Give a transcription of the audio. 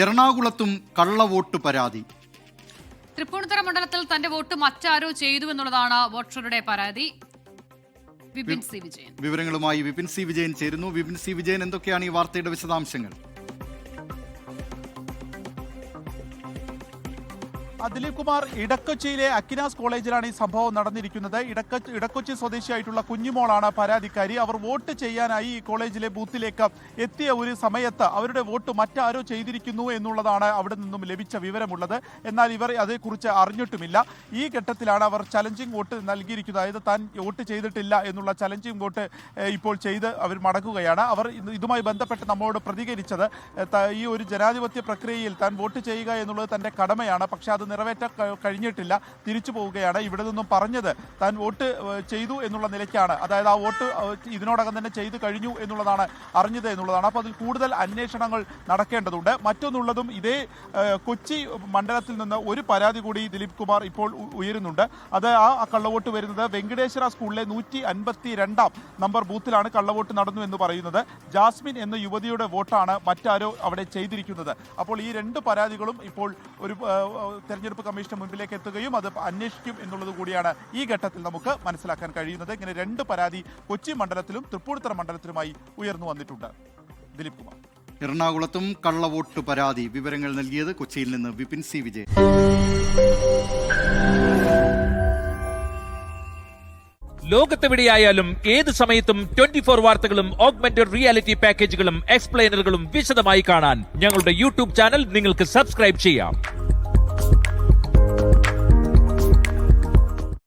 എറണാകുളത്തും കള്ളവോട്ട് പരാതി. തൃപ്പൂണിത്തുറ മണ്ഡലത്തിൽ തന്റെ വോട്ട് മറ്റാരോ ചെയ്തു എന്നുള്ളതാണ് വോട്ടറുടെ പരാതി. വിപിൻ സി വിജയൻ വിവരങ്ങളുമായി വിപിൻ സി വിജയൻ ചേരുന്നു. വിപിൻ സി വിജയൻ, എന്തൊക്കെയാണ് ഈ വാർത്തയുടെ വിശദാംശങ്ങൾ? ദിലീപ് കുമാർ, ഇടക്കൊച്ചിയിലെ അക്കിനാസ് കോളേജിലാണ് ഈ സംഭവം നടന്നിരിക്കുന്നത്. ഇടക്കൊച്ചി സ്വദേശിയായിട്ടുള്ള കുഞ്ഞുമോളാണ് പരാതിക്കാരി. അവർ വോട്ട് ചെയ്യാനായി ഈ കോളേജിലെ ബൂത്തിലേക്ക് എത്തിയ ഒരു സമയത്ത് അവരുടെ വോട്ട് മറ്റാരോ ചെയ്തിരിക്കുന്നു എന്നുള്ളതാണ് അവിടെ നിന്നും ലഭിച്ച വിവരമുള്ളത്. എന്നാൽ ഇവർ അതേക്കുറിച്ച് അറിഞ്ഞിട്ടുമില്ല. ഈ ഘട്ടത്തിലാണ് അവർ ചലഞ്ചിങ് വോട്ട് നൽകിയിരിക്കുന്നത്. അതായത് താൻ വോട്ട് ചെയ്തിട്ടില്ല എന്നുള്ള ചലഞ്ചിങ് വോട്ട് ഇപ്പോൾ ചെയ്ത് അവർ മടങ്ങുകയാണ്. അവർ ഇതുമായി ബന്ധപ്പെട്ട് നമ്മോട് പ്രതികരിച്ചത് ഈ ഒരു ജനാധിപത്യ പ്രക്രിയയിൽ താൻ വോട്ട് ചെയ്യുക എന്നുള്ളത് തൻ്റെ കടമയാണ്, പക്ഷേ അത് നിറവേറ്റാൻ കഴിഞ്ഞിട്ടില്ല, തിരിച്ചു പോവുകയാണ്. ഇവിടെ നിന്നും പറഞ്ഞത് താൻ വോട്ട് ചെയ്തു എന്നുള്ള നിലയ്ക്കാണ്. അതായത് ആ വോട്ട് ഇതിനോടകം തന്നെ ചെയ്തു കഴിഞ്ഞു എന്നുള്ളതാണ് അറിഞ്ഞത് എന്നുള്ളതാണ്. അപ്പോൾ അതിൽ കൂടുതൽ അന്വേഷണങ്ങൾ നടക്കേണ്ടതുണ്ട്. മറ്റൊന്നുള്ളതും ഇതേ കൊച്ചി മണ്ഡലത്തിൽ നിന്ന് ഒരു പരാതി കൂടി ദിലീപ് കുമാർ ഇപ്പോൾ ഉയരുന്നുണ്ട്. അത് ആ കള്ളവോട്ട് വരുന്നത് വെങ്കടേശ്വര സ്കൂളിലെ 152 നമ്പർ ബൂത്തിലാണ് കള്ളവോട്ട് നടന്നു എന്ന് പറയുന്നത്. ജാസ്മിൻ എന്ന യുവതിയുടെ വോട്ടാണ് മറ്റാരോ അവിടെ ചെയ്തിരിക്കുന്നത്. അപ്പോൾ ഈ രണ്ട് പരാതികളും ഇപ്പോൾ ഒരു തെരഞ്ഞെടുപ്പ് കമ്മീഷന് മുൻപിലേക്ക് എത്തുകയും അത് അന്വേഷിക്കും എന്നുള്ളത് കൂടിയാണ് ഈ ഘട്ടത്തിൽ നമുക്ക് മനസ്സിലാക്കാൻ കഴിയുന്നത്. ഇങ്ങനെ രണ്ട് പരാതി കൊച്ചി മണ്ഡലത്തിലും തൃപ്പൂണിത്തുറ മണ്ഡലത്തിലുമായി ഉയർന്നു വന്നിട്ടുണ്ട്. ദിലീപ് കുമാർ. എറണാകുളത്തും കള്ളവോട്ട് പരാതി. വിവരങ്ങൾ നൽകിയത് കൊച്ചിയിൽ നിന്ന് വിപിൻ സി വിജയൻ. ലോകത്തെവിടെയായാലും ഏത് സമയത്തും 24 വാർത്തകളും ഓഗ്മെന്റഡ് റിയാലിറ്റി പാക്കേജുകളും എക്സ്പ്ലെയിനറുകളും വിശദമായി കാണാൻ ഞങ്ങളുടെ യൂട്യൂബ് ചാനൽ നിങ്ങൾക്ക് സബ്സ്ക്രൈബ് ചെയ്യാം.